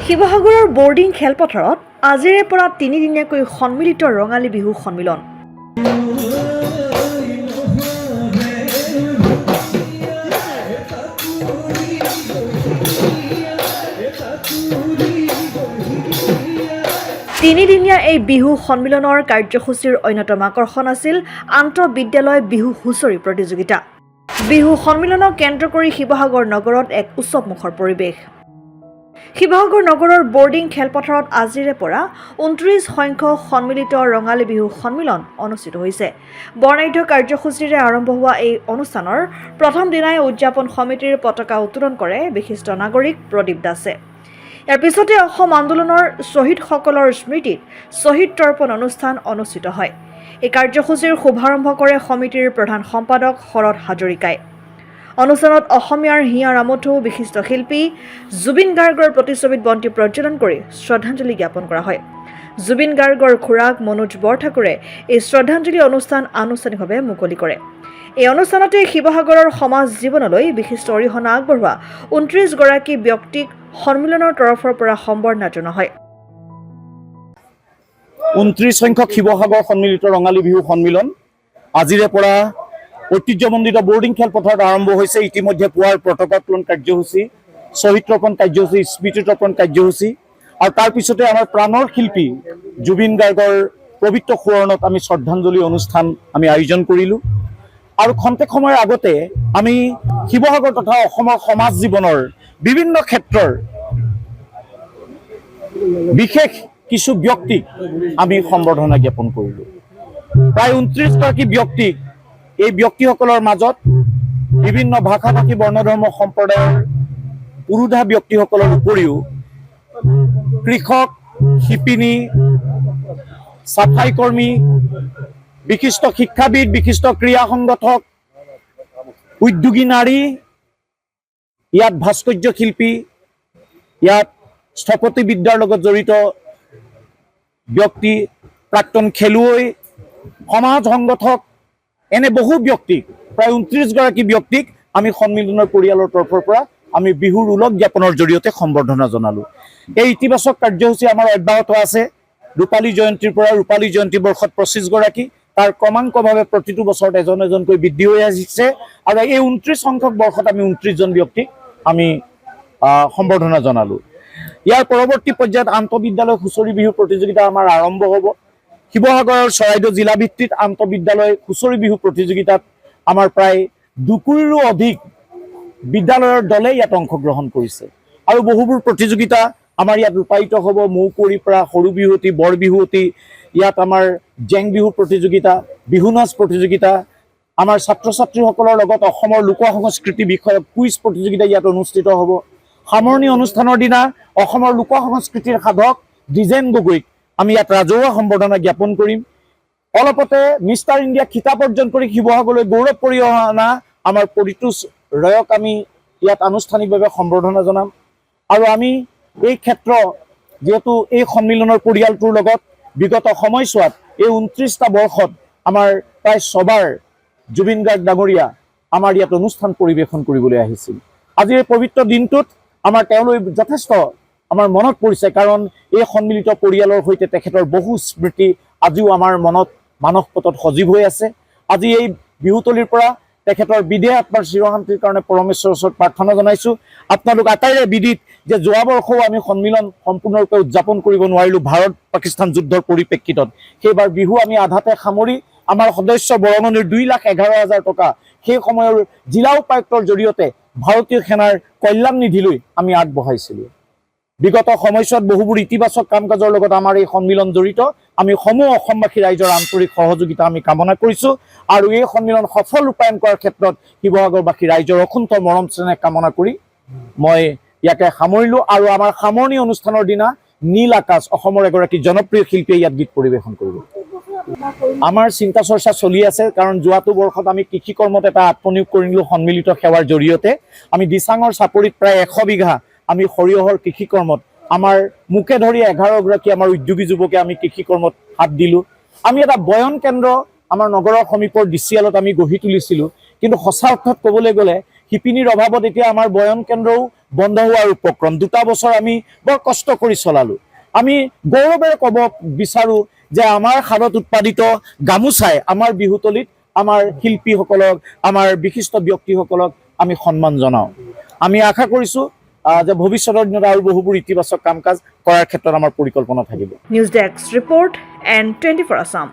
শিৱসাগৰৰ বৰ্ডিং খেলপথাৰত আজিৰে পৰা তিনিদিনীয়াকৈ সন্মিলিত ৰঙালী বিহু সন্মিলন। তিনিদিনীয়া এই বিহু সন্মিলনৰ কাৰ্যসূচীৰ অন্যতম আকৰ্ষণ আছিল আন্তঃবিদ্যালয় বিহু হুঁচৰি প্ৰতিযোগিতা। বিহু সন্মিলনক কেন্দ্ৰ কৰি শিৱসাগৰ নগৰত এক উৎসৱমুখৰ পৰিৱেশ। শিৱসাগৰ নগৰৰ বৰ্ডিং খেলপথাৰত আজিৰে পৰা ২৯ সংখ্যক সন্মিলিত ৰঙালী বিহু সন্মিলন অনুষ্ঠিত হৈছে। বৰ্ণাঢ্য কাৰ্যসূচীৰে আৰম্ভ হোৱা এই অনুষ্ঠানৰ প্ৰথম দিনাই উদযাপন সমিতিৰ পতাকা উত্তোলন কৰে বিশিষ্ট নাগৰিক প্ৰদীপ দাসে। ইয়াৰ পিছতে অসম আন্দোলনৰ শ্বহীদসকলৰ স্মৃতিত শ্বহীদ তৰ্পণ অনুষ্ঠান অনুষ্ঠিত হয়। এই কাৰ্যসূচীৰ শুভাৰম্ভ কৰে সমিতিৰ প্ৰধান সম্পাদক শৰৎ হাজৰিকাই। অনুষ্ঠানত অসমীয়াৰ হিয়া ৰামথু বিশিষ্ট শিল্পী জুবিন গাৰ্গৰ প্ৰতিচ্ছবিত বন্তি প্ৰজ্বলন কৰি শ্ৰদ্ধাঞ্জলি জ্ঞাপন কৰা হয়। জুবিন গাৰ্গৰ খুৰাক মনোজ বৰঠাকুৰে এই শ্ৰদ্ধাঞ্জলি অনুষ্ঠান আনুষ্ঠানিকভাৱে মুকলি কৰে। এই অনুষ্ঠানতে শিৱসাগৰৰ সমাজ জীৱনলৈ বিশিষ্ট অৰিহণা আগবঢ়োৱা ২৯ গৰাকী ব্যক্তিক সন্মিলনৰ তৰফৰ পৰা সম্বৰ্ধনা জনোৱা হয়। ২৯ সংখ্যক শিৱসাগৰ সন্মিলিত ৰঙালী বিহু সন্মিলন আজিৰে পৰা ঐতিহ্যমণ্ডিত বৰ্ডিং খেলপথাৰত আৰম্ভ হৈছে। ইতিমধ্যে পুৱাৰ পতাকা উত্তোলন কাৰ্যসূচী, শ্বহীদ তৰ্পণ কাৰ্যসূচী, স্মৃতি তৰ্পণ কাৰ্যসূচী আৰু তাৰ পিছতে আমাৰ প্ৰাণৰ শিল্পী জুবিন গাৰ্গৰ পবিত্ৰ সোঁৱৰণত আমি শ্ৰদ্ধাঞ্জলি অনুষ্ঠান আমি আয়োজন কৰিলোঁ। আৰু খন্তেক সময়ৰ আগতে আমি শিৱসাগৰ তথা অসমৰ সমাজ জীৱনৰ বিভিন্ন ক্ষেত্ৰৰ বিশেষ কিছু ব্যক্তিক আমি সম্বৰ্ধনা জ্ঞাপন কৰিলোঁ। প্ৰায় ২৯ গৰাকী ব্যক্তিক, এই ব্যক্তিসকলৰ মাজত বিভিন্ন ভাষা ভাষী বৰ্ণধৰ্ম সম্প্ৰদায়ৰ পুৰুধা ব্যক্তিসকলৰ উপৰিও কৃষক, শিপিনী, চাফাই কৰ্মী, বিশিষ্ট শিক্ষাবিদ, বিশিষ্ট ক্ৰীড়া সংগঠক, উদ্যোগী নাৰী, ইয়াত ভাস্কৰ্য শিল্পী, ইয়াত স্থপতিবিদ্যাৰ লগত জড়িত ব্যক্তি, প্ৰাক্তন খেলুৱৈ, সমাজ সংগঠক, এনে বহু ব্যক্তিক, প্ৰায় ২৯ গৰাকী ব্যক্তিক আমি সন্মিলনৰ পৰিয়ালৰ তৰফৰ পৰা আমি বিহুৰ ওলগ জ্ঞাপনৰ জৰিয়তে সম্বৰ্ধনা জনালোঁ। এই ইতিবাচক কাৰ্যসূচী আমাৰ অব্যাহত আছে। ৰূপালী জয়ন্তীৰ পৰা ৰূপালী জয়ন্তী বৰ্ষত ২৫ গৰাকী, তাৰ ক্ৰমাংকভাৱে প্ৰতিটো বছৰত এজন এজনকৈ বৃদ্ধি হৈ আহিছে আৰু এই ২৯ সংখ্যক বৰ্ষত আমি ২৯ জন ব্যক্তিক আমি সম্বৰ্ধনা জনালোঁ। ইয়াৰ পৰৱৰ্তী পৰ্যায়ত আন্তঃবিদ্যালয় হুঁচৰি বিহু প্ৰতিযোগিতা আমাৰ আৰম্ভ হ'ব। শিৱসাগৰৰ চৰাইদেউ জিলা ভিত্তিত আন্তঃবিদ্যালয় হুঁচৰি বিহু প্ৰতিযোগিতাত আমাৰ প্ৰায় ২ কোটিৰো অধিক বিদ্যালয়ৰ দলে ইয়াত অংশগ্ৰহণ কৰিছে আৰু বহুবোৰ প্ৰতিযোগিতা আমাৰ ইয়াত ৰূপায়িত হ'ব। মৌকুঁৱৰীৰ পৰা সৰু বিহুৱতী, বৰ বিহুৱতী, ইয়াত আমাৰ জেং বিহু প্ৰতিযোগিতা, বিহু নাচ প্ৰতিযোগিতা, আমাৰ ছাত্ৰ ছাত্ৰীসকলৰ লগত অসমৰ লোক সংস্কৃতি বিষয়ক কুইজ প্ৰতিযোগিতা ইয়াত অনুষ্ঠিত হ'ব। সামৰণি অনুষ্ঠানৰ দিনা অসমৰ লোক সংস্কৃতিৰ সাধক দ্বিজেন গগৈক আমি ইয়াত ৰাজহুৱা সম্বৰ্ধনা জ্ঞাপন কৰিম। অলপতে মিষ্টাৰ ইণ্ডিয়া খিতাপ অৰ্জন কৰি শিৱসাগৰলৈ গৌৰৱ কৰি অনা আমাৰ পৰিতোষ ৰয়ক আমি ইয়াত আনুষ্ঠানিকভাৱে সম্বৰ্ধনা জনাম। আৰু আমি এই ক্ষেত্ৰ যিহেতু এই সন্মিলনৰ পৰিয়ালটোৰ লগত বিগত সময়ছোৱাত এই ২৯টা বৰ্ষত আমাৰ প্ৰায় ছবাৰ জুবিন গাৰ্গ ডাঙৰীয়া আমাৰ ইয়াত অনুষ্ঠান পৰিৱেশন কৰিবলৈ আহিছিল। আজিৰ এই পবিত্ৰ দিনটোত আমাৰ তেওঁলৈ যথেষ্ট আমাৰ মনত পৰিছে, কাৰণ এই সন্মিলিত পৰিয়ালৰ সৈতে তেখেতৰ বহু স্মৃতি আজিও আমাৰ মনত মানসপটত সজীৱ হৈ আছে। আজি এই বিহুতলীৰ পৰা তেখেতৰ বিদেহ আত্মাৰ চিৰশান্তিৰ কাৰণে পৰমেশ্বৰৰ ওচৰত প্ৰাৰ্থনা জনাইছোঁ। আপোনালোক আটাইৰে বিদিত যে যোৱা বৰ্ষও আমি সন্মিলন সম্পূৰ্ণৰূপে উদযাপন কৰিব নোৱাৰিলোঁ ভাৰত পাকিস্তান যুদ্ধৰ পৰিপ্ৰেক্ষিতত। সেইবাৰ বিহু আমি আধাতে সামৰি আমাৰ সদস্য বৰঙণিৰ 2,11,000 টকা সেই সময়ৰ জিলা উপায়ুক্তৰ জৰিয়তে ভাৰতীয় সেনাৰ কল্যাণ নিধিলৈ আমি আগবঢ়াইছিলোঁ। বিগত সময়ছোৱাত বহুবোৰ ইতিবাচক কাম কাজৰ লগত আমাৰ এই সন্মিলন জড়িত। আমি সমূহ অসমবাসী ৰাইজৰ আন্তৰিক সহযোগিতা আমি কামনা কৰিছোঁ আৰু এই সন্মিলন সফল ৰূপায়ণ কৰাৰ ক্ষেত্ৰত শিৱসাগৰবাসী ৰাইজৰ অকুণ্ঠ মৰম চেনেহ কামনা কৰি মই ইয়াকে সামৰিলোঁ। আৰু আমাৰ সামৰণি অনুষ্ঠানৰ দিনা নীল আকাশ অসমৰ এগৰাকী জনপ্ৰিয় শিল্পীয়ে ইয়াত গীত পৰিৱেশন কৰিব। আমাৰ চিন্তা চৰ্চা চলি আছে, কাৰণ যোৱাটো বৰ্ষত আমি কৃষি কৰ্মত এটা আত্মনিয়োগ কৰিলোঁ সন্মিলিত সেৱাৰ জৰিয়তে। আমি দিচাঙৰ চাপৰিত প্ৰায় ১০০ বিঘা আমি সৰিয়হৰ কৃষি কৰ্মত আমাৰ মুখে ধৰি 11 গৰাকী আমাৰ উদ্যোগী যুৱকে আমি কৃষি কৰ্মত হাত দিলোঁ। আমি এটা বয়ন কেন্দ্ৰ আমাৰ নগৰৰ সমীপৰ ডিচিএলত আমি গঢ়ি তুলিছিলোঁ, কিন্তু সঁচা অৰ্থত ক'বলৈ গ'লে শিপিনীৰ অভাৱত এতিয়া আমাৰ বয়ন কেন্দ্ৰও বন্ধ হোৱাৰ উপক্ৰম। 2টা বছৰ আমি বৰ কষ্ট কৰি চলালোঁ। আমি গৌৰৱেৰে ক'ব বিচাৰোঁ যে আমাৰ হাতত উৎপাদিত গামোচাই আমাৰ বিহুতলীত আমাৰ শিল্পীসকলক, আমাৰ বিশিষ্ট ব্যক্তিসকলক আমি সন্মান জনাওঁ। আমি আশা কৰিছোঁ যে ভৱিষ্যতৰ দিনত আৰু বহুবোৰ ইতিবাচক কাম কাজ কৰাৰ ক্ষেত্ৰত আমাৰ পৰিকল্পনা থাকিব। News desk report N24 Assam.